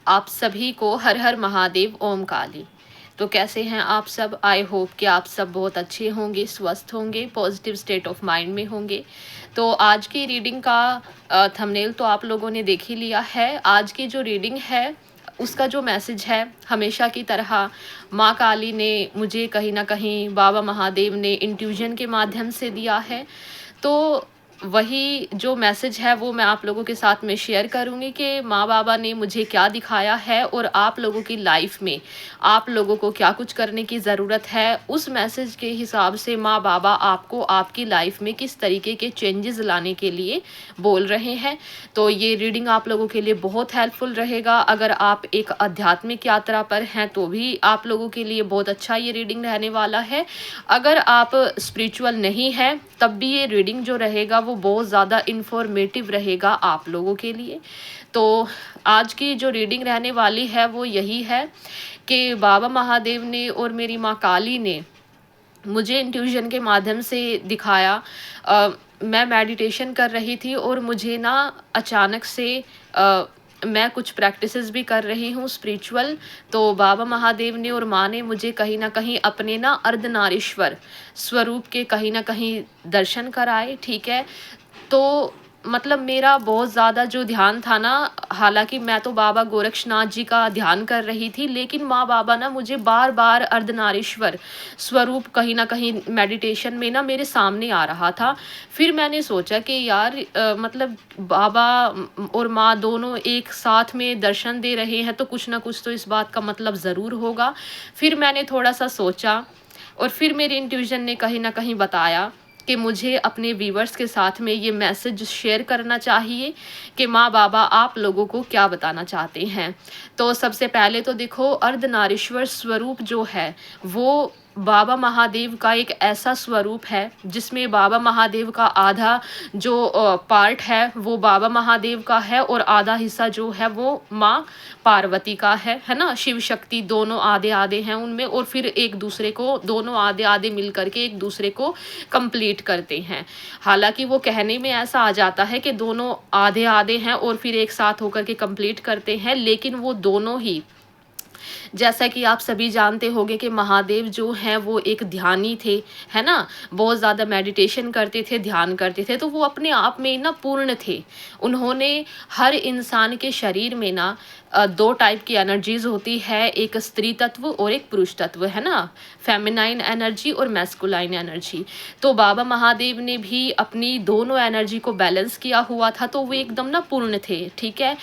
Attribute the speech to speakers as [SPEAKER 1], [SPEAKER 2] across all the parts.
[SPEAKER 1] आप सभी को हर हर महादेव, ओम काली। तो कैसे हैं आप सब? आई होप कि आप सब बहुत अच्छे होंगे, स्वस्थ होंगे, पॉजिटिव स्टेट ऑफ माइंड में होंगे। तो आज की रीडिंग का थंबनेल तो आप लोगों ने देख ही लिया है। आज की जो रीडिंग है उसका जो मैसेज है, हमेशा की तरह माँ काली ने मुझे कहीं ना कहीं बाबा महादेव ने इंट्यूजन के माध्यम से दिया है। तो वही जो मैसेज है वो मैं आप लोगों के साथ में शेयर करूँगी कि माँ बाबा ने मुझे क्या दिखाया है और आप लोगों की लाइफ में आप लोगों को क्या कुछ करने की ज़रूरत है। उस मैसेज के हिसाब से माँ बाबा आपको आपकी लाइफ में किस तरीके के चेंजेस लाने के लिए बोल रहे हैं। तो ये रीडिंग आप लोगों के लिए बहुत हेल्पफुल रहेगा। अगर आप एक आध्यात्मिक यात्रा पर हैं तो भी आप लोगों के लिए बहुत अच्छा ये रीडिंग रहने वाला है। अगर आप स्पिरिचुअल नहीं हैं तब भी ये रीडिंग जो रहेगा वो बहुत ज़्यादा इन्फॉर्मेटिव रहेगा आप लोगों के लिए। तो आज की जो रीडिंग रहने वाली है वो यही है कि बाबा महादेव ने और मेरी माँ काली ने मुझे इंट्यूशन के माध्यम से दिखाया। मैं मेडिटेशन कर रही थी और मुझे ना अचानक से मैं कुछ प्रैक्टिसेस भी कर रही हूँ स्पिरिचुअल। तो बाबा महादेव ने और माँ ने मुझे कहीं ना कहीं अपने ना अर्धनारीश्वर स्वरूप के कहीं ना कहीं दर्शन कराए। ठीक है, तो मतलब मेरा बहुत ज़्यादा जो ध्यान था ना, हालांकि मैं तो बाबा गोरक्षनाथ जी का ध्यान कर रही थी, लेकिन माँ बाबा ना मुझे बार बार अर्धनारीश्वर स्वरूप कहीं ना कहीं मेडिटेशन में ना मेरे सामने आ रहा था। फिर मैंने सोचा कि यार मतलब बाबा और माँ दोनों एक साथ में दर्शन दे रहे हैं तो कुछ ना कुछ तो इस बात का मतलब ज़रूर होगा। फिर मैंने थोड़ा सा सोचा और फिर मेरी इंट्यूशन ने कहीं ना कहीं बताया कि मुझे अपने व्यूवर्स के साथ में ये मैसेज शेयर करना चाहिए कि माँ बाबा आप लोगों को क्या बताना चाहते हैं। तो सबसे पहले तो देखो, अर्धनारीश्वर स्वरूप जो है वो बाबा महादेव का एक ऐसा स्वरूप है जिसमें बाबा महादेव का आधा जो पार्ट है वो बाबा महादेव का है और आधा हिस्सा जो है वो माँ पार्वती का है ना। शिव शक्ति दोनों आधे आधे हैं उनमें, और फिर एक दूसरे को दोनों आधे आधे मिल करके एक दूसरे को कंप्लीट करते हैं। हालांकि वो कहने में ऐसा आ जाता है कि दोनों आधे आधे हैं और फिर एक साथ होकर के कंप्लीट करते हैं, लेकिन वो दोनों ही, जैसा कि आप सभी जानते होंगे कि महादेव जो हैं वो एक ध्यानी थे, है ना। बहुत ज़्यादा मेडिटेशन करते थे, ध्यान करते थे, तो वो अपने आप में ना पूर्ण थे। उन्होंने हर इंसान के शरीर में ना दो टाइप की एनर्जीज होती है, एक स्त्री तत्व और एक पुरुष तत्व, है ना। फेमिनाइन एनर्जी और मैस्कुलाइन एनर्जी। तो बाबा महादेव ने भी अपनी दोनों एनर्जी को बैलेंस किया हुआ था, तो वो एकदम ना पूर्ण थे। ठीक है।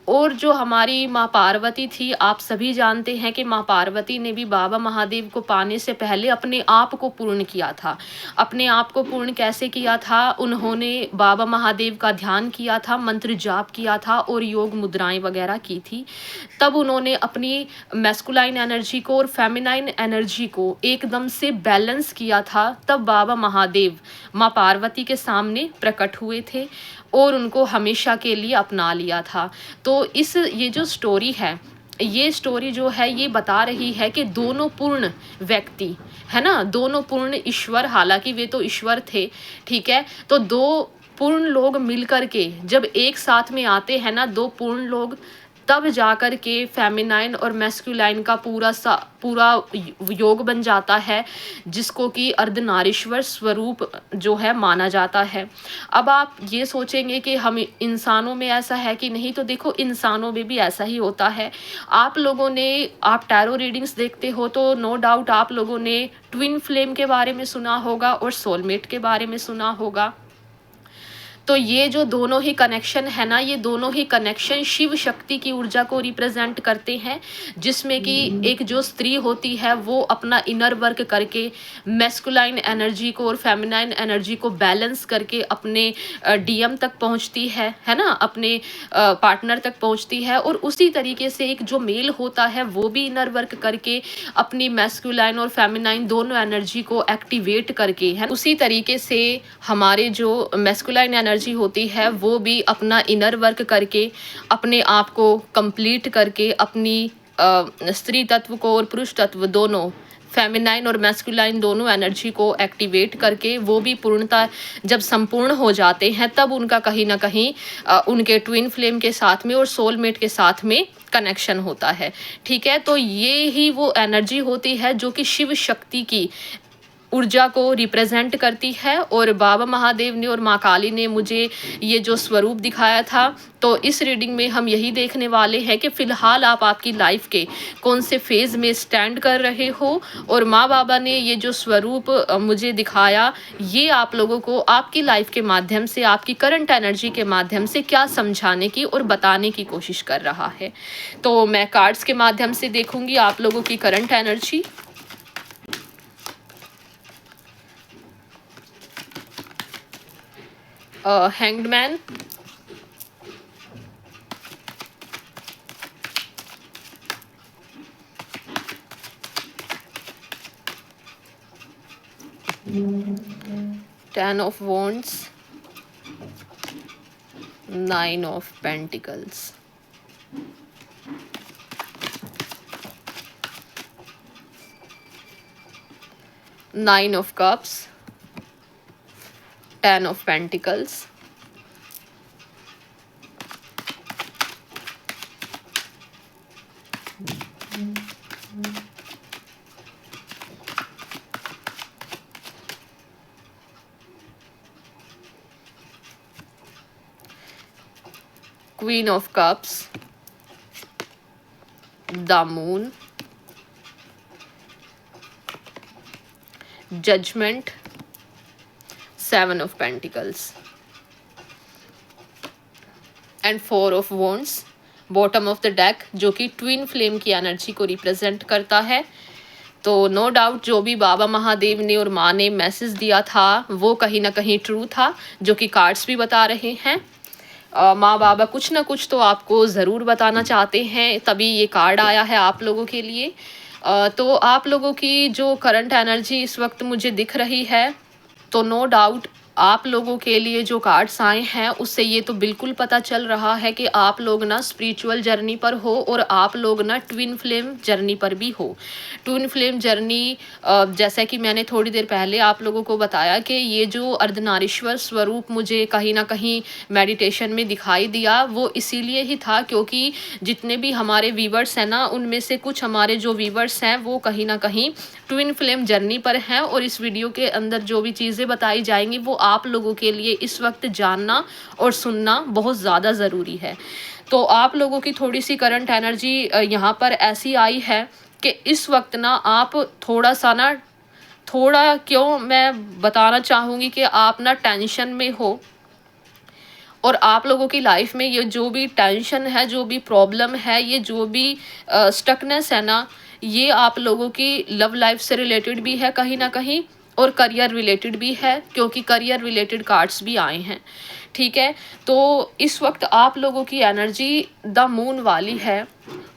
[SPEAKER 1] और जो हमारी माँ पार्वती थी, आप सभी जानते हैं कि माँ पार्वती ने भी बाबा महादेव को पाने से पहले अपने आप को पूर्ण किया था। अपने आप को पूर्ण कैसे किया था? उन्होंने बाबा महादेव का ध्यान किया था, मंत्र जाप किया था और योग मुद्राएं वगैरह की थी। तब उन्होंने अपनी मैस्कुलाइन एनर्जी को और फेमिनाइन एनर्जी को एकदम से बैलेंस किया था। तब बाबा महादेव माँ पार्वती के सामने प्रकट हुए थे और उनको हमेशा के लिए अपना लिया था। तो ये जो स्टोरी है, ये स्टोरी जो है ये बता रही है कि दोनों पूर्ण व्यक्ति, है ना, दोनों पूर्ण ईश्वर, हालांकि वे तो ईश्वर थे, ठीक है। तो दो पूर्ण लोग मिलकर के जब एक साथ में आते हैं ना, दो पूर्ण लोग, तब जाकर के फेमिनाइन और मैस्कुलाइन का पूरा योग बन जाता है, जिसको कि अर्धनारीश्वर स्वरूप जो है माना जाता है। अब आप ये सोचेंगे कि हम इंसानों में ऐसा है कि नहीं, तो देखो इंसानों में भी ऐसा ही होता है। आप लोगों ने, आप टैरो रीडिंग्स देखते हो तो नो डाउट आप लोगों ने ट्विन फ्लेम के बारे में सुना होगा और सोलमेट के बारे में सुना होगा। तो ये जो दोनों ही कनेक्शन है ना, ये दोनों ही कनेक्शन शिव शक्ति की ऊर्जा को रिप्रेजेंट करते हैं, जिसमें कि एक जो स्त्री होती है वो अपना इनर वर्क करके मैस्कुलाइन एनर्जी को और फेमिनाइन एनर्जी को बैलेंस करके अपने डीएम तक पहुंचती है ना, अपने पार्टनर तक पहुंचती है। और उसी तरीके से एक जो मेल होता है वो भी इनर वर्क करके अपनी मैस्कुलाइन और फेमिनाइन दोनों एनर्जी को एक्टिवेट करके, है उसी तरीके से हमारे जो मैस्कुलाइन एनर्जी होती है वो भी अपना इनर वर्क करके अपने आप को कंप्लीट करके अपनी स्त्री तत्व को और पुरुष तत्व दोनों, फेमिनाइन और मैस्कुलाइन दोनों एनर्जी को एक्टिवेट करके वो भी पूर्णता जब संपूर्ण हो जाते हैं, तब उनका कहीं ना कहीं उनके ट्विन फ्लेम के साथ में और सोलमेट के साथ में कनेक्शन होता है। ठीक है, तो ये ही वो एनर्जी होती है जो कि शिव शक्ति की ऊर्जा को रिप्रेजेंट करती है। और बाबा महादेव ने और माँ काली ने मुझे ये जो स्वरूप दिखाया था, तो इस रीडिंग में हम यही देखने वाले हैं कि फ़िलहाल आप आपकी लाइफ के कौन से फेज़ में स्टैंड कर रहे हो, और माँ बाबा ने ये जो स्वरूप मुझे दिखाया, ये आप लोगों को आपकी लाइफ के माध्यम से, आपकी करंट एनर्जी के माध्यम से क्या समझाने की और बताने की कोशिश कर रहा है। तो मैं कार्ड्स के माध्यम से देखूंगी आप लोगों की current energy. Hanged Man, Ten of Wands, Nine of Pentacles, Nine of Cups, Ten of Pentacles, Queen of Cups, the Moon, Judgment, Seven of Pentacles, and Four of Wands, bottom of the deck, जो कि twin flame की energy को represent करता है। तो no doubt जो भी बाबा महादेव ने और माँ ने मैसेज दिया था वो कहीं ना कहीं ट्रू था, जो कि कार्ड्स भी बता रहे हैं। माँ बाबा कुछ ना कुछ तो आपको ज़रूर बताना चाहते हैं, तभी ये कार्ड आया है आप लोगों के लिए। तो आप लोगों की जो करंट एनर्जी इस वक्त मुझे दिख रही है, तो नो डाउट आप लोगों के लिए जो कार्ड्स आए हैं उससे ये तो बिल्कुल पता चल रहा है कि आप लोग ना स्पिरिचुअल जर्नी पर हो, और आप लोग ना ट्विन फ्लेम जर्नी पर भी हो। ट्विन फ्लेम जर्नी, जैसा कि मैंने थोड़ी देर पहले आप लोगों को बताया कि ये जो अर्धनारीश्वर स्वरूप मुझे कहीं ना कहीं मेडिटेशन में दिखाई दिया, वो इसीलिए ही था क्योंकि जितने भी हमारे व्यूवर्स हैं ना, उनमें से कुछ हमारे जो व्यूवर्स हैं वो कहीं ना कहीं ट्विन फ्लेम जर्नी पर हैं, और इस वीडियो के अंदर जो भी चीज़ें बताई जाएंगी वो आप लोगों के लिए इस वक्त जानना और सुनना बहुत ज़्यादा ज़रूरी है। तो आप लोगों की थोड़ी सी करंट एनर्जी यहाँ पर ऐसी आई है कि इस वक्त ना आप थोड़ा सा ना, थोड़ा क्यों मैं बताना चाहूँगी कि आप ना टेंशन में हो, और आप लोगों की लाइफ में ये जो भी टेंशन है, जो भी प्रॉब्लम है, ये जो भी स्टकनेस है ना, ये आप लोगों की लव लाइफ से रिलेटेड भी है कहीं ना कहीं, और करियर रिलेटेड भी है, क्योंकि करियर रिलेटेड कार्ड्स भी आए हैं। ठीक है, तो इस वक्त आप लोगों की एनर्जी द मून वाली है।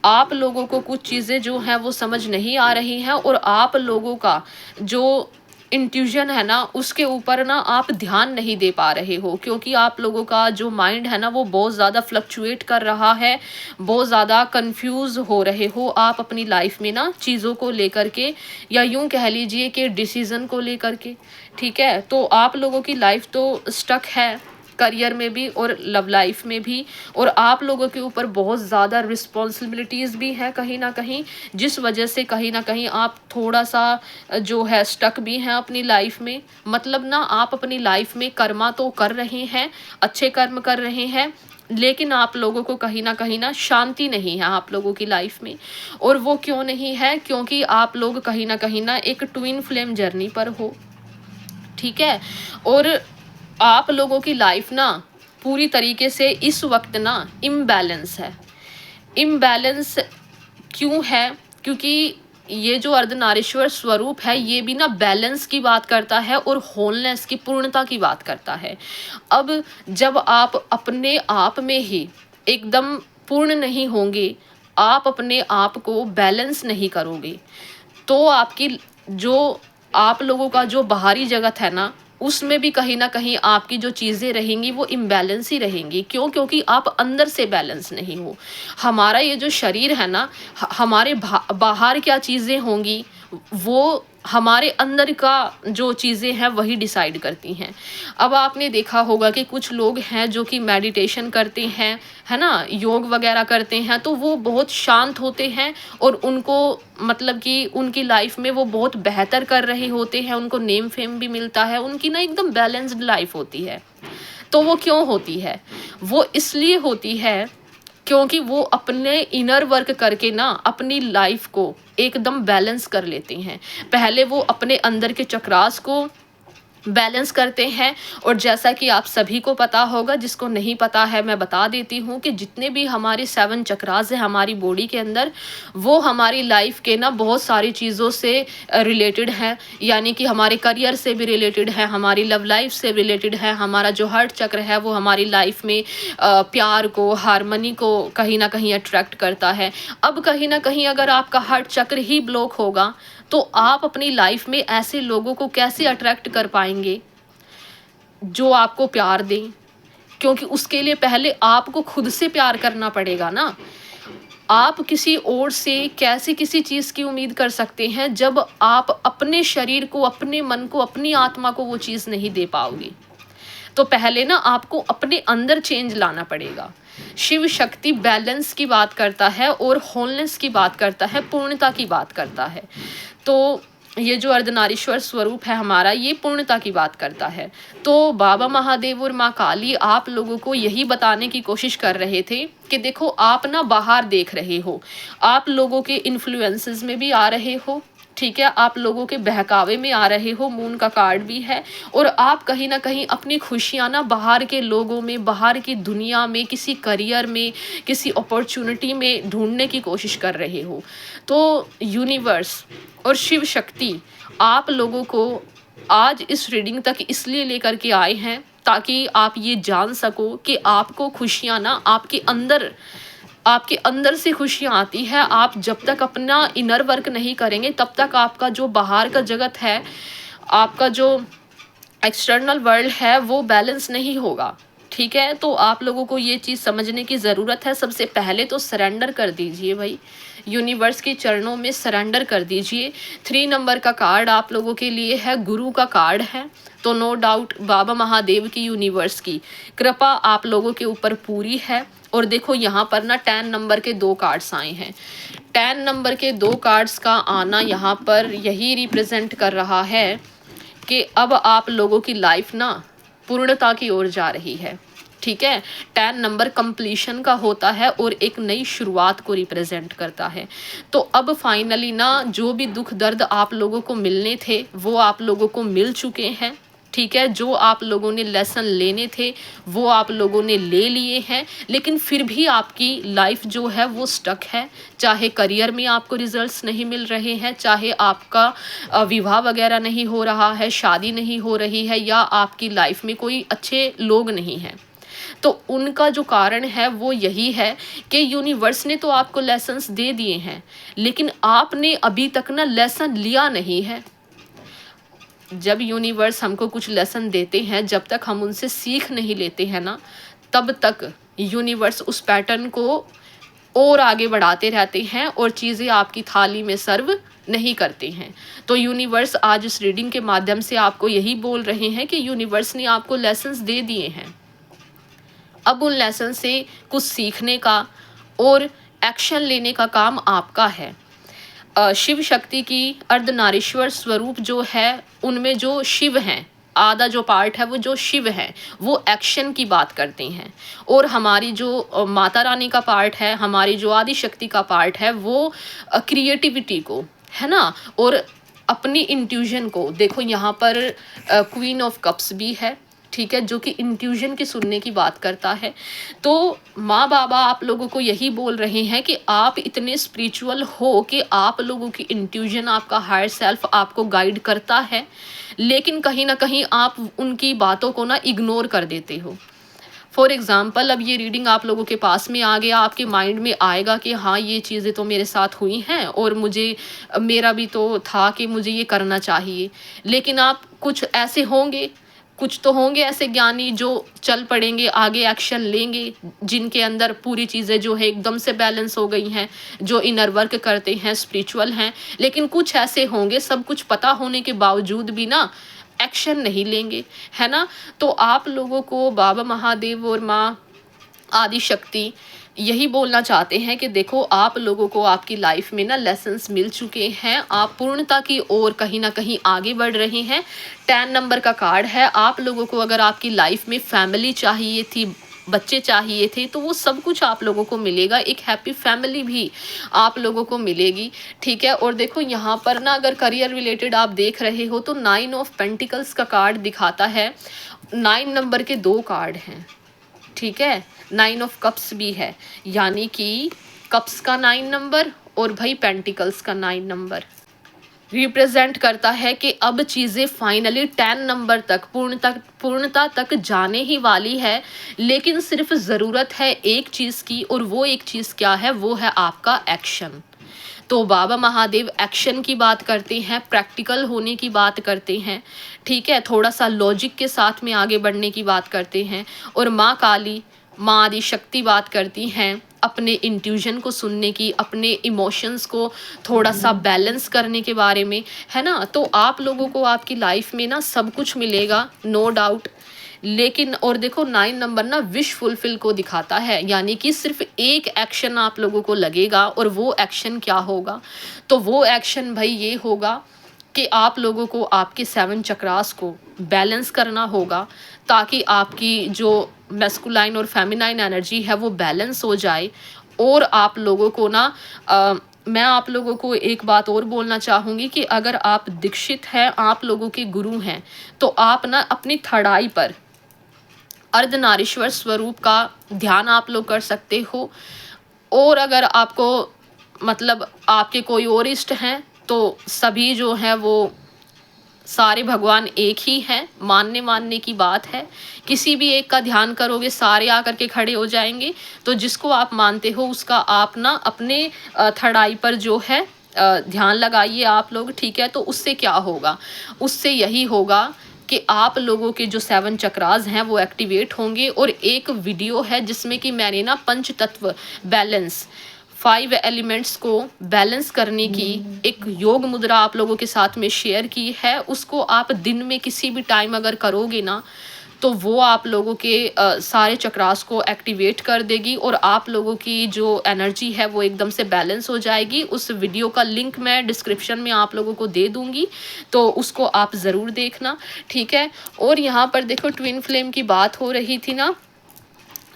[SPEAKER 1] आप लोगों को कुछ चीज़ें जो हैं वो समझ नहीं आ रही हैं, और आप लोगों का जो इंट्यूजन है ना, उसके ऊपर ना आप ध्यान नहीं दे पा रहे हो, क्योंकि आप लोगों का जो माइंड है ना वो बहुत ज़्यादा फ्लक्चुएट कर रहा है, बहुत ज़्यादा कंफ्यूज हो रहे हो आप अपनी लाइफ में ना, चीज़ों को लेकर के, या यूं कह लीजिए कि डिसीज़न को लेकर के। ठीक है, तो आप लोगों की लाइफ तो स्टक है, करियर में भी और लव लाइफ में भी, और आप लोगों के ऊपर बहुत ज़्यादा रिस्पॉन्सिबिलिटीज़ भी हैं कहीं ना कहीं, जिस वजह से कहीं ना कहीं आप थोड़ा सा जो है स्टक भी हैं अपनी लाइफ में। मतलब ना आप अपनी लाइफ में कर्मा तो कर रहे हैं, अच्छे कर्म कर रहे हैं, लेकिन आप लोगों को कहीं ना शांति नहीं है आप लोगों की लाइफ में। और वो क्यों नहीं है? क्योंकि आप लोग कहीं ना एक ट्विन फ्लेम जर्नी पर हो। ठीक है, और आप लोगों की लाइफ ना पूरी तरीके से इस वक्त ना इम्बैलेंस है। इम्बैलेंस क्यों है? क्योंकि ये जो अर्धनारीश्वर स्वरूप है ये भी ना बैलेंस की बात करता है और होलनेस की, पूर्णता की बात करता है। अब जब आप अपने आप में ही एकदम पूर्ण नहीं होंगे, आप अपने आप को बैलेंस नहीं करोगे, तो आपकी जो आप लोगों का जो बाहरी जगत है ना, उसमें भी कहीं न कहीं आपकी जो चीज़ें रहेंगी वो इम्बैलेंस ही रहेंगी। क्यों? क्योंकि आप अंदर से बैलेंस नहीं हो। हमारा ये जो शरीर है ना, हमारे बाहर क्या चीज़ें होंगी वो हमारे अंदर का जो चीज़ें हैं वही डिसाइड करती हैं। अब आपने देखा होगा कि कुछ लोग हैं जो कि मेडिटेशन करते हैं, है ना? योग वगैरह करते हैं, तो वो बहुत शांत होते हैं और उनको मतलब कि उनकी लाइफ में वो बहुत बेहतर कर रहे होते हैं, उनको नेम फेम भी मिलता है, उनकी ना एकदम बैलेंस्ड लाइफ होती है। तो वो क्यों होती है? वो इसलिए होती है क्योंकि वो अपने इनर वर्क करके ना अपनी लाइफ को एकदम बैलेंस कर लेते हैं। पहले वो अपने अंदर के चक्रास को बैलेंस करते हैं, और जैसा कि आप सभी को पता होगा, जिसको नहीं पता है मैं बता देती हूँ कि जितने भी हमारे 7 चक्रास हैं हमारी बॉडी के अंदर, वो हमारी लाइफ के ना बहुत सारी चीज़ों से रिलेटेड हैं। यानी कि हमारे करियर से भी रिलेटेड है, हमारी लव लाइफ से रिलेटेड है। हमारा जो हार्ट चक्र है वो हमारी लाइफ में प्यार को, हारमनी को कहीं ना कहीं अट्रैक्ट करता है। अब कहीं ना कहीं अगर आपका हार्ट चक्र ही ब्लॉक होगा तो आप अपनी लाइफ में ऐसे लोगों को कैसे अट्रैक्ट कर पाएंगे जो आपको प्यार दें? क्योंकि उसके लिए पहले आपको खुद से प्यार करना पड़ेगा ना। आप किसी और से कैसे किसी चीज़ की उम्मीद कर सकते हैं जब आप अपने शरीर को, अपने मन को, अपनी आत्मा को वो चीज़ नहीं दे पाओगे? तो पहले ना आपको अपने अंदर चेंज लाना पड़ेगा। शिव शक्ति बैलेंस की बात करता है और होलनेस की बात करता है, पूर्णता की बात करता है। तो ये जो अर्धनारीश्वर स्वरूप है हमारा, ये पूर्णता की बात करता है। तो बाबा महादेव और माँ काली आप लोगों को यही बताने की कोशिश कर रहे थे कि देखो, आप ना बाहर देख रहे हो, आप लोगों के इन्फ्लुएंसेस में भी आ रहे हो, ठीक है, आप लोगों के बहकावे में आ रहे हो, मून का कार्ड भी है, और आप कहीं ना कहीं अपनी खुशियाँ ना बाहर के लोगों में, बाहर की दुनिया में, किसी करियर में, किसी अपॉर्चुनिटी में ढूंढने की कोशिश कर रहे हो। तो यूनिवर्स और शिव शक्ति आप लोगों को आज इस रीडिंग तक इसलिए लेकर के आए हैं ताकि आप ये जान सको कि आपको खुशियाँ ना आपके अंदर से खुशियाँ आती है। आप जब तक अपना इनर वर्क नहीं करेंगे तब तक आपका जो बाहर का जगत है, आपका जो एक्सटर्नल वर्ल्ड है, वो बैलेंस नहीं होगा, ठीक है। तो आप लोगों को ये चीज़ समझने की ज़रूरत है। सबसे पहले तो सरेंडर कर दीजिए भाई, यूनिवर्स के चरणों में सरेंडर कर दीजिए। 3 नंबर का कार्ड आप लोगों के लिए है, गुरु का कार्ड है। तो नो डाउट बाबा महादेव की, यूनिवर्स की कृपा आप लोगों के ऊपर पूरी है। और देखो यहाँ पर ना 10 नंबर के 2 कार्ड्स आए हैं। 10 नंबर के 2 कार्ड्स का आना यहाँ पर यही रिप्रेजेंट कर रहा है कि अब आप लोगों की लाइफ ना पूर्णता की ओर जा रही है, ठीक है। 10 नंबर कंप्लीशन का होता है और एक नई शुरुआत को रिप्रेजेंट करता है। तो अब फाइनली ना जो भी दुख दर्द आप लोगों को मिलने थे वो आप लोगों को मिल चुके हैं, ठीक है। जो आप लोगों ने लेसन लेने थे वो आप लोगों ने ले लिए हैं, लेकिन फिर भी आपकी लाइफ जो है वो स्टक है। चाहे करियर में आपको रिजल्ट्स नहीं मिल रहे हैं, चाहे आपका विवाह वगैरह नहीं हो रहा है, शादी नहीं हो रही है, या आपकी लाइफ में कोई अच्छे लोग नहीं हैं, तो उनका जो कारण है वो यही है कि यूनिवर्स ने तो आपको लेसन्स दे दिए हैं, लेकिन आपने अभी तक ना लेसन लिया नहीं है। जब यूनिवर्स हमको कुछ लेसन देते हैं, जब तक हम उनसे सीख नहीं लेते हैं ना, तब तक यूनिवर्स उस पैटर्न को और आगे बढ़ाते रहते हैं और चीज़ें आपकी थाली में सर्व नहीं करते हैं। तो यूनिवर्स आज इस रीडिंग के माध्यम से आपको यही बोल रहे हैं कि यूनिवर्स ने आपको लेसन्स दे दिए हैं। अब उन लेसन से कुछ सीखने का और एक्शन लेने का काम आपका है। शिव शक्ति की अर्धनारीश्वर स्वरूप जो है, उनमें जो शिव हैं, आधा जो पार्ट है वो जो शिव है वो एक्शन की बात करते हैं, और हमारी जो माता रानी का पार्ट है, हमारी जो आदि शक्ति का पार्ट है, वो क्रिएटिविटी को, है ना, और अपनी इंट्यूशन को। देखो यहाँ पर क्वीन ऑफ कप्स भी है, ठीक है, जो कि इंट्यूशन की सुनने की बात करता है। तो माँ बाबा आप लोगों को यही बोल रहे हैं कि आप इतने स्पिरिचुअल हो कि आप लोगों की इंट्यूशन, आपका हायर सेल्फ आपको गाइड करता है, लेकिन कहीं ना कहीं आप उनकी बातों को ना इग्नोर कर देते हो। फॉर एग्ज़ाम्पल, अब ये रीडिंग आप लोगों के पास में आ गया, आपके माइंड में आएगा कि हाँ ये चीज़ें तो मेरे साथ हुई हैं और मेरा भी तो था कि मुझे ये करना चाहिए, लेकिन आप कुछ ऐसे होंगे, कुछ तो होंगे ऐसे ज्ञानी जो चल पड़ेंगे, आगे एक्शन लेंगे, जिनके अंदर पूरी चीज़ें जो है एकदम से बैलेंस हो गई हैं, जो इनर वर्क करते हैं, स्पिरिचुअल हैं। लेकिन कुछ ऐसे होंगे सब कुछ पता होने के बावजूद भी ना एक्शन नहीं लेंगे, है ना? तो आप लोगों को बाबा महादेव और माँ आदि शक्ति यही बोलना चाहते हैं कि देखो, आप लोगों को आपकी लाइफ में ना लेसन्स मिल चुके हैं, आप पूर्णता की ओर कहीं ना कहीं आगे बढ़ रहे हैं। 10 नंबर का कार्ड है। आप लोगों को अगर आपकी लाइफ में फैमिली चाहिए थी, बच्चे चाहिए थे, तो वो सब कुछ आप लोगों को मिलेगा। एक हैप्पी फैमिली भी आप लोगों को मिलेगी, ठीक है। और देखो यहाँ पर ना, अगर करियर रिलेटेड आप देख रहे हो तो 9 ऑफ पेंटिकल्स का कार्ड दिखाता है। 9 नंबर के 2 कार्ड हैं, ठीक है। 9 ऑफ कप्स भी है, यानी कि कप्स का 9 नंबर और भाई पेंटिकल्स का 9 नंबर रिप्रेजेंट करता है कि अब चीज़ें फाइनली 10 नंबर तक पूर्णता तक जाने ही वाली है। लेकिन सिर्फ ज़रूरत है एक चीज़ की, और वो एक चीज़ क्या है? वो है आपका एक्शन। तो बाबा महादेव एक्शन की बात करते हैं, प्रैक्टिकल होने की बात करते हैं, ठीक है, थोड़ा सा लॉजिक के साथ में आगे बढ़ने की बात करते हैं। और माँ काली, माँ आदि शक्ति बात करती हैं अपने इंट्यूशन को सुनने की, अपने इमोशंस को थोड़ा सा बैलेंस करने के बारे में, है ना? तो आप लोगों को आपकी लाइफ में ना सब कुछ मिलेगा, नो डाउट। लेकिन और देखो 9 नंबर ना विश फुलफिल को दिखाता है, यानी कि सिर्फ एक एक्शन आप लोगों को लगेगा। और वो एक्शन क्या होगा? तो वो एक्शन भाई ये होगा कि आप लोगों को आपके 7 चक्रास को बैलेंस करना होगा, ताकि आपकी जो मैस्कुलाइन और फेमिनाइन एनर्जी है वो बैलेंस हो जाए। और आप लोगों को ना मैं आप लोगों को एक बात और बोलना चाहूँगी कि अगर आप दीक्षित हैं, आप लोगों के गुरु हैं, तो आप ना अपनी थर्ड आई पर अर्धनारीश्वर स्वरूप का ध्यान आप लोग कर सकते हो। और अगर आपको मतलब आपके कोई और इष्ट हैं, तो सभी जो हैं वो सारे भगवान एक ही हैं, मानने की बात है। किसी भी एक का ध्यान करोगे सारे आकर के खड़े हो जाएंगे। तो जिसको आप मानते हो उसका आप ना अपने थर्ड आई पर जो है ध्यान लगाइए आप लोग, ठीक है। तो उससे क्या होगा? उससे यही होगा कि आप लोगों के जो 7 चक्रास हैं वो एक्टिवेट होंगे। और एक वीडियो है जिसमें कि मैंने ना पंच तत्व बैलेंस, 5 एलिमेंट्स को बैलेंस करने की एक योग मुद्रा आप लोगों के साथ में शेयर की है। उसको आप दिन में किसी भी टाइम अगर करोगे ना, तो वो आप लोगों के सारे चक्रास को एक्टिवेट कर देगी, और आप लोगों की जो एनर्जी है वो एकदम से बैलेंस हो जाएगी। उस वीडियो का लिंक मैं डिस्क्रिप्शन में आप लोगों को दे दूंगी, तो उसको आप ज़रूर देखना, ठीक है। और यहाँ पर देखो ट्विन फ्लेम की बात हो रही थी ना,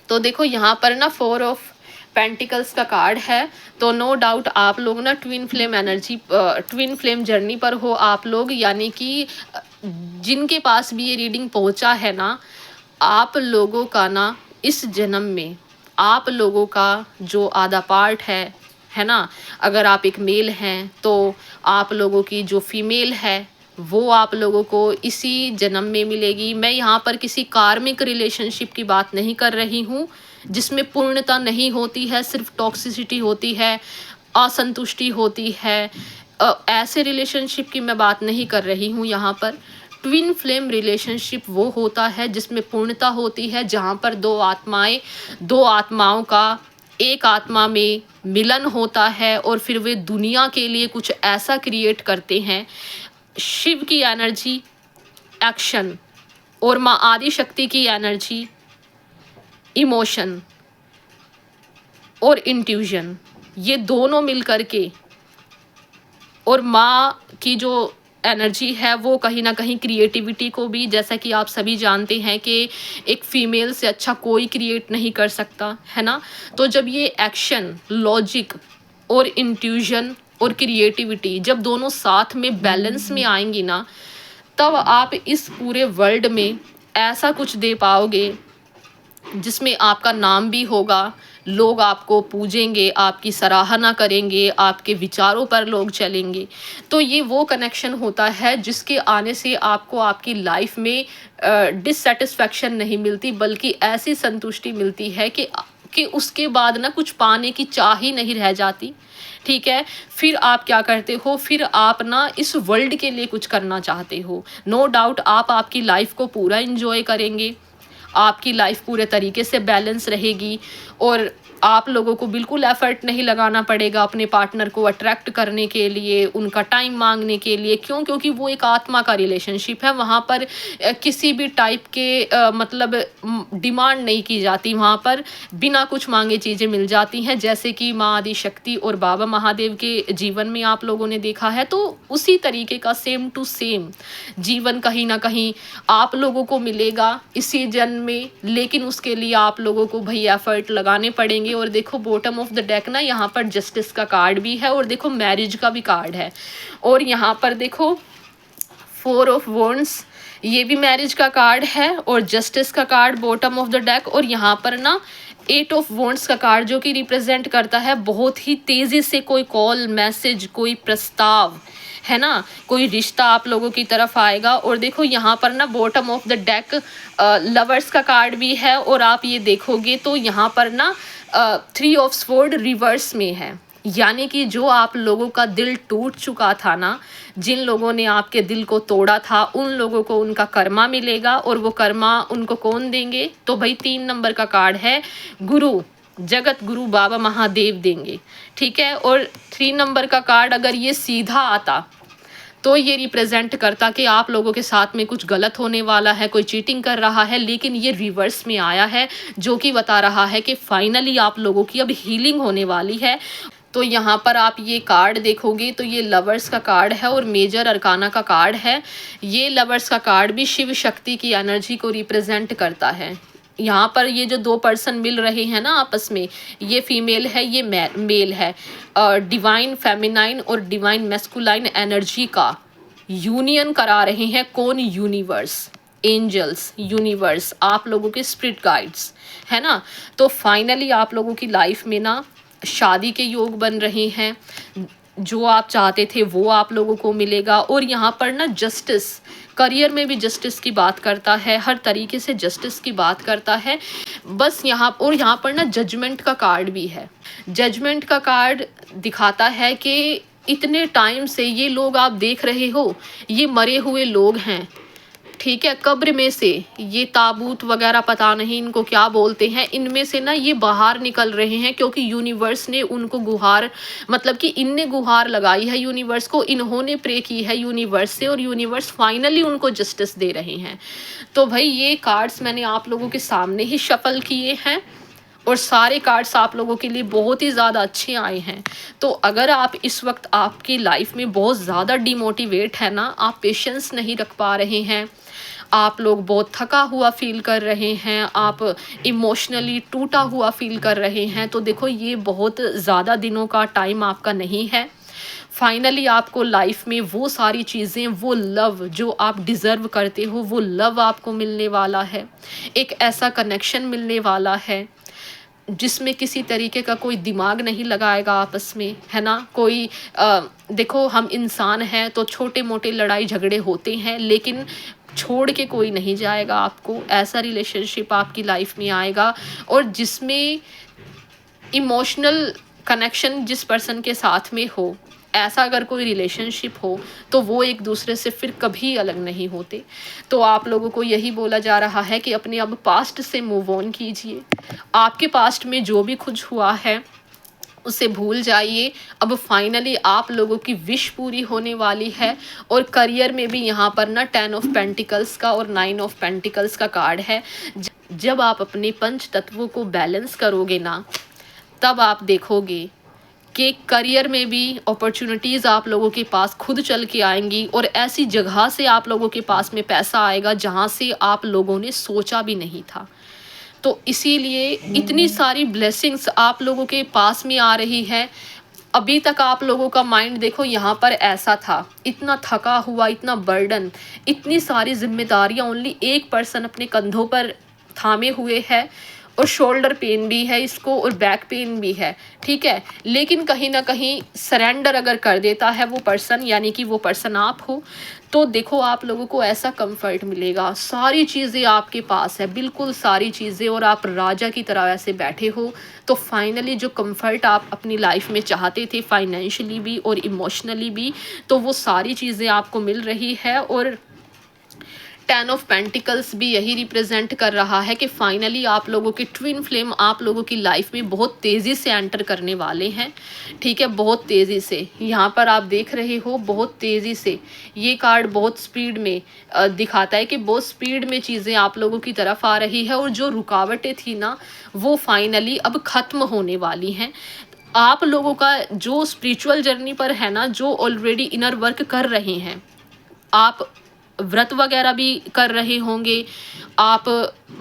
[SPEAKER 1] तो देखो यहाँ पर ना 4 ऑफ पेंटिकल्स का कार्ड है। तो नो डाउट आप लोग ना ट्विन फ्लेम जर्नी पर हो आप लोग, यानी कि जिनके पास भी ये रीडिंग पहुंचा है ना, आप लोगों का ना इस जन्म में आप लोगों का जो आधा पार्ट है ना, अगर आप एक मेल हैं तो आप लोगों की जो फीमेल है वो आप लोगों को इसी जन्म में मिलेगी। मैं यहाँ पर किसी कार्मिक रिलेशनशिप की बात नहीं कर रही हूँ जिसमें पूर्णता नहीं होती है, सिर्फ टॉक्सिसिटी होती है, असंतुष्टि होती है। ऐसे रिलेशनशिप की मैं बात नहीं कर रही हूँ यहाँ पर। ट्विन फ्लेम रिलेशनशिप वो होता है जिसमें पूर्णता होती है, जहाँ पर दो आत्माओं का एक आत्मा में मिलन होता है, और फिर वे दुनिया के लिए कुछ ऐसा क्रिएट करते हैं। शिव की एनर्जी एक्शन, और माँ आदि शक्ति की एनर्जी इमोशन और इंट्यूशन, ये दोनों मिलकर के, और माँ की जो एनर्जी है वो कहीं ना कहीं क्रिएटिविटी को भी, जैसा कि आप सभी जानते हैं कि एक फीमेल से अच्छा कोई क्रिएट नहीं कर सकता, है ना। तो जब ये एक्शन, लॉजिक और इंट्यूशन और क्रिएटिविटी जब दोनों साथ में बैलेंस में आएंगी ना, तब आप इस पूरे वर्ल्ड में ऐसा कुछ दे पाओगे जिसमें आपका नाम भी होगा, लोग आपको पूजेंगे, आपकी सराहना करेंगे, आपके विचारों पर लोग चलेंगे। तो ये वो कनेक्शन होता है जिसके आने से आपको आपकी लाइफ में डिससेटिस्फैक्शन नहीं मिलती, बल्कि ऐसी संतुष्टि मिलती है कि उसके बाद ना कुछ पाने की चाह ही नहीं रह जाती। ठीक है, फिर आप क्या करते हो, फिर आप ना इस वर्ल्ड के लिए कुछ करना चाहते हो। नो डाउट आप आपकी लाइफ को पूरा इंजॉय करेंगे, आपकी लाइफ पूरे तरीके से बैलेंस रहेगी और आप लोगों को बिल्कुल एफर्ट नहीं लगाना पड़ेगा अपने पार्टनर को अट्रैक्ट करने के लिए, उनका टाइम मांगने के लिए। क्यों? क्योंकि वो एक आत्मा का रिलेशनशिप है। वहाँ पर किसी भी टाइप के मतलब डिमांड नहीं की जाती। वहाँ पर बिना कुछ मांगे चीज़ें मिल जाती हैं, जैसे कि माँ आदि शक्ति और बाबा महादेव के जीवन में आप लोगों ने देखा है। तो उसी तरीके का सेम टू सेम जीवन कहीं ना कहीं आप लोगों को मिलेगा इसी जन्म में, लेकिन उसके लिए आप लोगों को भाई एफर्ट लगाने पड़ेंगे। और देखो बॉटम ऑफ द डेक ना यहाँ पर जस्टिस का कार्ड भी है और देखो मैरिज का भी कार्ड है और यहाँ पर देखो 4 ऑफ वॉन्ड्स, ये भी मैरिज का कार्ड है और जस्टिस का card bottom of the deck. और यहाँ पर ना 8 ऑफ वॉन्ड्स का कार्ड जो कि रिप्रेजेंट करता है बहुत ही तेज़ी से कोई कॉल मैसेज, कोई प्रस्ताव, है ना, कोई रिश्ता आप लोगों की तरफ आएगा। और देखो यहाँ पर ना bottom of the deck lovers का कार्ड भी है और आप ये देखोगे तो यहाँ पर ना 3 ऑफ स्वॉर्ड रिवर्स में है, यानी कि जो आप लोगों का दिल टूट चुका था ना, जिन लोगों ने आपके दिल को तोड़ा था, उन लोगों को उनका कर्मा मिलेगा। और वो कर्मा उनको कौन देंगे? तो भाई 3 नंबर का कार्ड है गुरु, जगत गुरु बाबा महादेव देंगे। ठीक है, और 3 नंबर का कार्ड अगर ये सीधा आता तो ये रिप्रेजेंट करता कि आप लोगों के साथ में कुछ गलत होने वाला है, कोई चीटिंग कर रहा है। लेकिन ये रिवर्स में आया है जो कि बता रहा है कि फाइनली आप लोगों की अब हीलिंग होने वाली है। तो यहाँ पर आप ये कार्ड देखोगे तो ये लवर्स का कार्ड है और मेजर अरकाना का कार्ड है। ये लवर्स का कार्ड भी शिव शक्ति की एनर्जी को रिप्रेजेंट करता है। यहाँ पर ये जो 2 पर्सन मिल रहे हैं ना आपस में, ये फीमेल है, ये मेल है। डिवाइन फेमिनाइन और डिवाइन मैस्कुलाइन एनर्जी का यूनियन करा रहे हैं कौन? यूनिवर्स, एंजल्स, यूनिवर्स, आप लोगों के स्पिरिट गाइड्स, है ना। तो फाइनली आप लोगों की लाइफ में ना शादी के योग बन रहे हैं, जो आप चाहते थे वो आप लोगों को मिलेगा। और यहाँ पर ना जस्टिस, करियर में भी जस्टिस की बात करता है, हर तरीके से जस्टिस की बात करता है बस यहाँ। और यहाँ पर ना जजमेंट का कार्ड भी है। जजमेंट का कार्ड दिखाता है कि इतने टाइम से ये लोग आप देख रहे हो, ये मरे हुए लोग हैं, ठीक है, कब्र में से, ये ताबूत वगैरह पता नहीं इनको क्या बोलते हैं, इनमें से ना ये बाहर निकल रहे हैं क्योंकि यूनिवर्स ने उनको गुहार, मतलब कि इनने गुहार लगाई है यूनिवर्स को, इन्होंने प्रे की है यूनिवर्स से और यूनिवर्स फाइनली उनको जस्टिस दे रहे हैं। तो भाई ये कार्ड्स मैंने आप लोगों के सामने ही शफल किए हैं और सारे कार्ड्स आप लोगों के लिए बहुत ही ज़्यादा अच्छे आए हैं। तो अगर आप इस वक्त आपकी लाइफ में बहुत ज़्यादा डिमोटिवेट है ना, आप पेशेंस नहीं रख पा रहे हैं, आप लोग बहुत थका हुआ फील कर रहे हैं, आप इमोशनली टूटा हुआ फील कर रहे हैं, तो देखो ये बहुत ज़्यादा दिनों का टाइम आपका नहीं है। फाइनली आपको लाइफ में वो सारी चीज़ें, वो लव जो आप डिज़र्व करते हो, वो लव आपको मिलने वाला है। एक ऐसा कनेक्शन मिलने वाला है जिसमें किसी तरीके का कोई दिमाग नहीं लगाएगा आपस में, है ना। कोई देखो हम इंसान हैं तो छोटे मोटे लड़ाई झगड़े होते हैं, लेकिन छोड़ के कोई नहीं जाएगा आपको। ऐसा रिलेशनशिप आपकी लाइफ में आएगा और जिसमें इमोशनल कनेक्शन जिस पर्सन के साथ में हो, ऐसा अगर कोई रिलेशनशिप हो तो वो एक दूसरे से फिर कभी अलग नहीं होते। तो आप लोगों को यही बोला जा रहा है कि अपने अब पास्ट से मूव ऑन कीजिए। आपके पास्ट में जो भी कुछ हुआ है उसे भूल जाइए। अब फाइनली आप लोगों की विश पूरी होने वाली है। और करियर में भी यहाँ पर ना 10 ऑफ पेंटिकल्स का और 9 ऑफ पेंटिकल्स का कार्ड है। जब आप अपने पंच तत्वों को बैलेंस करोगे ना, तब आप देखोगे कि करियर में भी अपॉर्चुनिटीज़ आप लोगों के पास खुद चल के आएंगी और ऐसी जगह से आप लोगों के पास में पैसा आएगा जहाँ से आप लोगों ने सोचा भी नहीं था। तो इसीलिए इतनी सारी ब्लेसिंग्स आप लोगों के पास में आ रही है। अभी तक आप लोगों का माइंड देखो यहाँ पर ऐसा था, इतना थका हुआ, इतना बर्डन, इतनी सारी जिम्मेदारियाँ ओनली एक पर्सन अपने कंधों पर थामे हुए है और शोल्डर पेन भी है इसको और बैक पेन भी है, ठीक है। लेकिन कहीं ना कहीं सरेंडर अगर कर देता है वो पर्सन, यानी कि वो पर्सन आप हो, तो देखो आप लोगों को ऐसा कंफर्ट मिलेगा, सारी चीज़ें आपके पास है, बिल्कुल सारी चीज़ें, और आप राजा की तरह ऐसे बैठे हो। तो फाइनली जो कंफर्ट आप अपनी लाइफ में चाहते थे, फाइनेंशियली भी और इमोशनली भी, तो वो सारी चीज़ें आपको मिल रही है। और 10 ऑफ पेंटिकल्स भी यही रिप्रेजेंट कर रहा है कि फाइनली आप लोगों के ट्विन फ्लेम आप लोगों की लाइफ में बहुत तेज़ी से एंटर करने वाले हैं, ठीक है, बहुत तेज़ी से। यहाँ पर आप देख रहे हो बहुत तेज़ी से, ये कार्ड बहुत स्पीड में दिखाता है कि बहुत स्पीड में चीज़ें आप लोगों की तरफ आ रही है, और जो रुकावटें थी ना वो फाइनली अब ख़त्म होने वाली हैं। आप लोगों का जो स्पिरिचुअल जर्नी पर है ना, जो ऑलरेडी इनर वर्क कर रहे हैं, आप व्रत वगैरह भी कर रहे होंगे, आप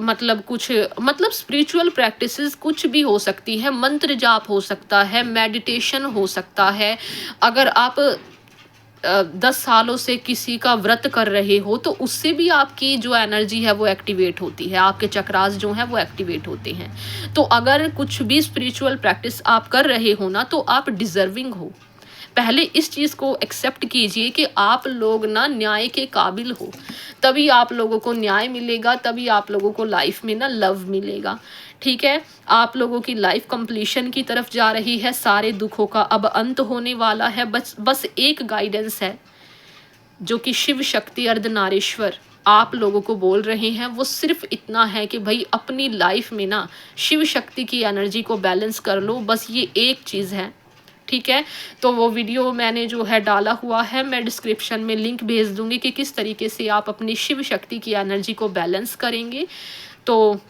[SPEAKER 1] मतलब कुछ मतलब स्पिरिचुअल प्रैक्टिसेस कुछ भी हो सकती है, मंत्र जाप हो सकता है, मेडिटेशन हो सकता है। अगर आप 10 सालों से किसी का व्रत कर रहे हो तो उससे भी आपकी जो एनर्जी है वो एक्टिवेट होती है, आपके चक्रास जो हैं वो एक्टिवेट होते हैं। तो अगर कुछ भी स्पिरिचुअल प्रैक्टिस आप कर रहे हो ना, तो आप डिजर्विंग हो। पहले इस चीज़ को एक्सेप्ट कीजिए कि आप लोग ना न्याय के काबिल हो, तभी आप लोगों को न्याय मिलेगा, तभी आप लोगों को लाइफ में ना लव मिलेगा, ठीक है। आप लोगों की लाइफ कंप्लीशन की तरफ जा रही है, सारे दुखों का अब अंत होने वाला है। बस एक गाइडेंस है जो कि शिव शक्ति अर्धनारीश्वर आप लोगों को बोल रहे हैं, वो सिर्फ इतना है कि भाई अपनी लाइफ में ना शिव शक्ति की एनर्जी को बैलेंस कर लो, बस ये एक चीज़ है, ठीक है। तो वो वीडियो मैंने जो है डाला हुआ है, मैं डिस्क्रिप्शन में लिंक भेज दूंगी कि किस तरीके से आप अपनी शिव शक्ति की एनर्जी को बैलेंस करेंगे। तो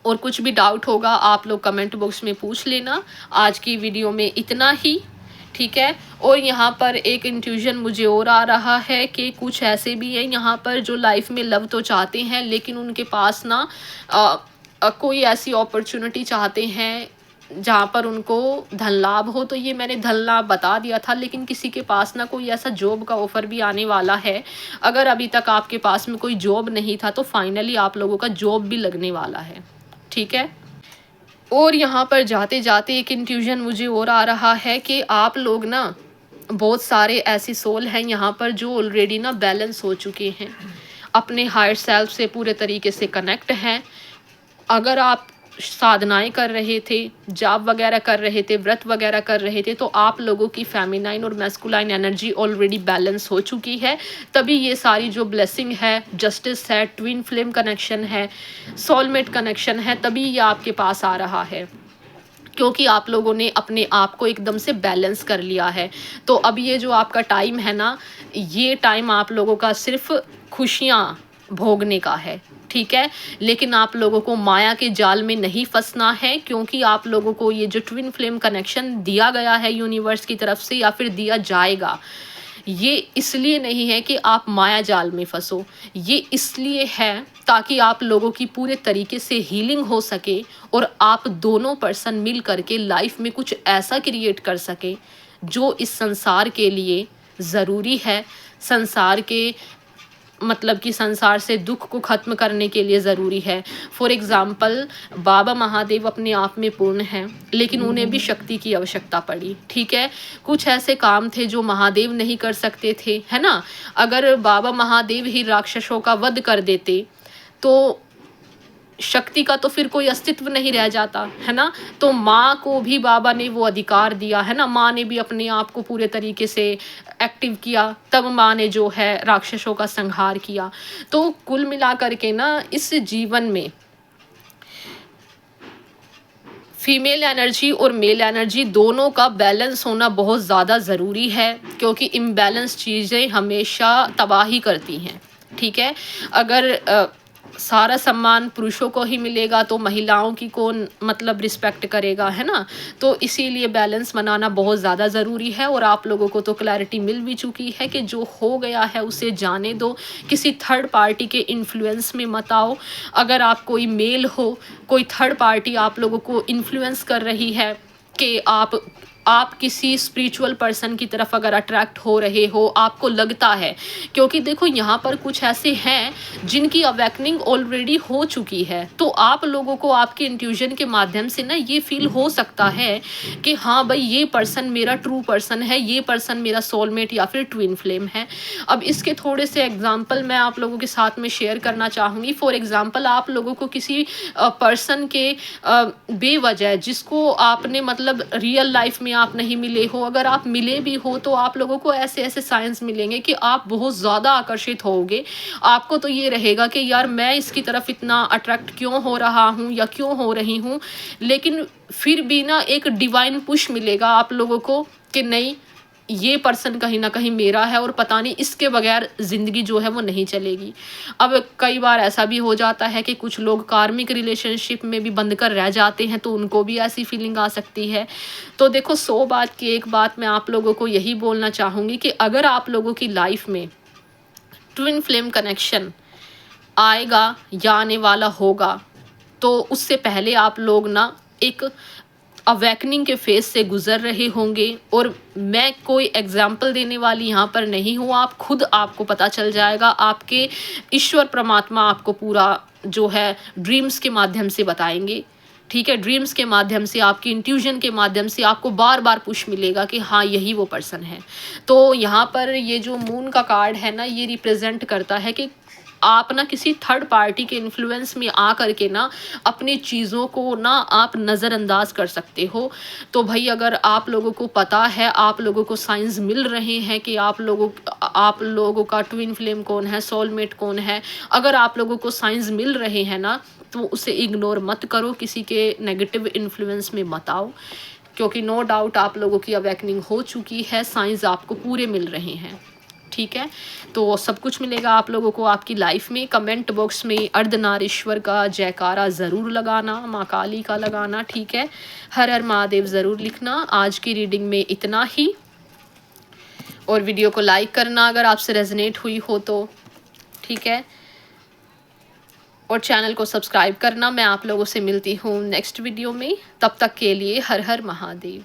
[SPEAKER 1] और कुछ भी डाउट होगा आप लोग कमेंट बॉक्स में पूछ लेना। आज की वीडियो में इतना ही, ठीक है। और यहाँ पर एक इंट्यूजन मुझे और आ रहा है कि कुछ ऐसे भी हैं यहाँ पर जो लाइफ में लव तो चाहते हैं, लेकिन उनके पास ना कोई ऐसी अपॉर्चुनिटी चाहते हैं जहाँ पर उनको धन लाभ हो। तो ये मैंने धन लाभ बता दिया था, लेकिन किसी के पास ना कोई ऐसा जॉब का ऑफर भी आने वाला है। अगर अभी तक आपके पास में कोई जॉब नहीं था तो फाइनली आप लोगों का जॉब भी लगने वाला है, ठीक है। और यहाँ पर जाते जाते एक इंट्यूजन मुझे और आ रहा है कि आप लोग ना बहुत सारे ऐसे सोल हैं यहाँ पर जो ऑलरेडी ना बैलेंस हो चुके हैं, अपने हायर सेल्फ से पूरे तरीके से कनेक्ट हैं। अगर आप साधनाएं कर रहे थे, जाप वगैरह कर रहे थे, व्रत वगैरह कर रहे थे, तो आप लोगों की फेमिनाइन और मैस्कुलाइन एनर्जी ऑलरेडी बैलेंस हो चुकी है। तभी ये सारी जो ब्लेसिंग है, जस्टिस है, ट्विन फ्लेम कनेक्शन है, सोलमेट कनेक्शन है, तभी ये आपके पास आ रहा है, क्योंकि आप लोगों ने अपने आप को एकदम से बैलेंस कर लिया है। तो अब ये जो आपका टाइम है ना, ये टाइम आप लोगों का सिर्फ खुशियाँ भोगने का है, ठीक है। लेकिन आप लोगों को माया के जाल में नहीं फंसना है, क्योंकि आप लोगों को ये जो ट्विन फ्लेम कनेक्शन दिया गया है यूनिवर्स की तरफ से, या फिर दिया जाएगा, ये इसलिए नहीं है कि आप माया जाल में फंसो, ये इसलिए है ताकि आप लोगों की पूरे तरीके से हीलिंग हो सके और आप दोनों पर्सन मिल करके लाइफ में कुछ ऐसा क्रिएट कर सके जो इस संसार के लिए ज़रूरी है, संसार के मतलब कि संसार से दुख को ख़त्म करने के लिए ज़रूरी है। फॉर एग्ज़ाम्पल, बाबा महादेव अपने आप में पूर्ण हैं, लेकिन उन्हें भी शक्ति की आवश्यकता पड़ी, ठीक है। कुछ ऐसे काम थे जो महादेव नहीं कर सकते थे, है ना। अगर बाबा महादेव ही राक्षसों का वध कर देते तो शक्ति का तो फिर कोई अस्तित्व नहीं रह जाता, है ना। तो माँ को भी बाबा ने वो अधिकार दिया, है ना। माँ ने भी अपने आप को पूरे तरीके से एक्टिव किया, तब माँ ने जो है राक्षसों का संहार किया। तो कुल मिला करके ना इस जीवन में फीमेल एनर्जी और मेल एनर्जी दोनों का बैलेंस होना बहुत ज़्यादा ज़रूरी है, क्योंकि इम्बैलेंस चीज़ें हमेशा तबाही करती हैं, ठीक है। अगर सारा सम्मान पुरुषों को ही मिलेगा तो महिलाओं की कौन मतलब रिस्पेक्ट करेगा, है ना। तो इसीलिए बैलेंस बनाना बहुत ज़्यादा ज़रूरी है। और आप लोगों को तो क्लैरिटी मिल भी चुकी है कि जो हो गया है उसे जाने दो, किसी थर्ड पार्टी के इन्फ्लुएंस में मत आओ। अगर आप कोई मेल हो, कोई थर्ड पार्टी आप लोगों को इन्फ्लुएंस कर रही है कि आप आप किसी स्पिरिचुअल पर्सन की तरफ अगर अट्रैक्ट हो रहे हो, आपको लगता है, क्योंकि देखो यहाँ पर कुछ ऐसे हैं जिनकी अवेकनिंग ऑलरेडी हो चुकी है, तो आप लोगों को आपके इंट्यूजन के माध्यम से ना ये फील हो सकता है कि हाँ भाई ये पर्सन मेरा ट्रू पर्सन है, ये पर्सन मेरा सोलमेट या फिर ट्विन फ्लेम है। अब इसके थोड़े से एग्जाम्पल मैं आप लोगों के साथ में शेयर करना चाहूँगी। फॉर एग्जाम्पल, आप लोगों को किसी पर्सन के बेवजह, जिसको आपने मतलब रियल लाइफ में आप नहीं मिले हो, अगर आप मिले भी हो तो आप लोगों को ऐसे ऐसे साइंस मिलेंगे कि आप बहुत ज़्यादा आकर्षित होगे। आपको तो ये रहेगा कि यार मैं इसकी तरफ इतना अट्रैक्ट क्यों हो रहा हूँ या क्यों हो रही हूँ, लेकिन फिर भी ना एक डिवाइन पुश मिलेगा आप लोगों को कि नहीं, ये पर्सन कहीं ना कहीं मेरा है और पता नहीं इसके बगैर ज़िंदगी जो है वो नहीं चलेगी। अब कई बार ऐसा भी हो जाता है कि कुछ लोग कार्मिक रिलेशनशिप में भी बंद कर रह जाते हैं, तो उनको भी ऐसी फीलिंग आ सकती है। तो देखो, 100 बात की एक बात मैं आप लोगों को यही बोलना चाहूँगी कि अगर आप लोगों की लाइफ में ट्विन फ्लेम कनेक्शन आएगा या आने वाला होगा, तो उससे पहले आप लोग ना एक अवेकनिंग के फेज से गुजर रहे होंगे। और मैं कोई एग्जाम्पल देने वाली यहाँ पर नहीं हूँ, आप खुद आपको पता चल जाएगा, आपके ईश्वर परमात्मा आपको पूरा जो है ड्रीम्स के माध्यम से बताएंगे। ठीक है, ड्रीम्स के माध्यम से, आपकी इंट्यूजन के माध्यम से आपको बार बार पुश मिलेगा कि हाँ यही वो पर्सन है। तो यहाँ पर ये जो मून का कार्ड है ना, ये रिप्रेजेंट करता है कि आप ना किसी थर्ड पार्टी के इन्फ्लुएंस में आ करके ना अपनी चीज़ों को ना आप नज़रअंदाज कर सकते हो। तो भाई अगर आप लोगों को पता है, आप लोगों को साइंस मिल रहे हैं कि आप लोगों का ट्विन फ्लेम कौन है, सोलमेट कौन है, अगर आप लोगों को साइंस मिल रहे हैं ना, तो उसे इग्नोर मत करो, किसी के नेगेटिव इन्फ्लुएंस में मत आओ, क्योंकि नो डाउट आप लोगों की अवेकनिंग हो चुकी है, साइंस आपको पूरे मिल रहे हैं। ठीक है, तो सब कुछ मिलेगा आप लोगों को आपकी लाइफ में। कमेंट बॉक्स में अर्धनारीश्वर का जयकारा ज़रूर लगाना, माँ काली का लगाना। ठीक है, हर हर महादेव ज़रूर लिखना। आज की रीडिंग में इतना ही, और वीडियो को लाइक करना अगर आपसे रेजोनेट हुई हो तो। ठीक है, और चैनल को सब्सक्राइब करना। मैं आप लोगों से मिलती हूँ नेक्स्ट वीडियो में, तब तक के लिए हर हर महादेव।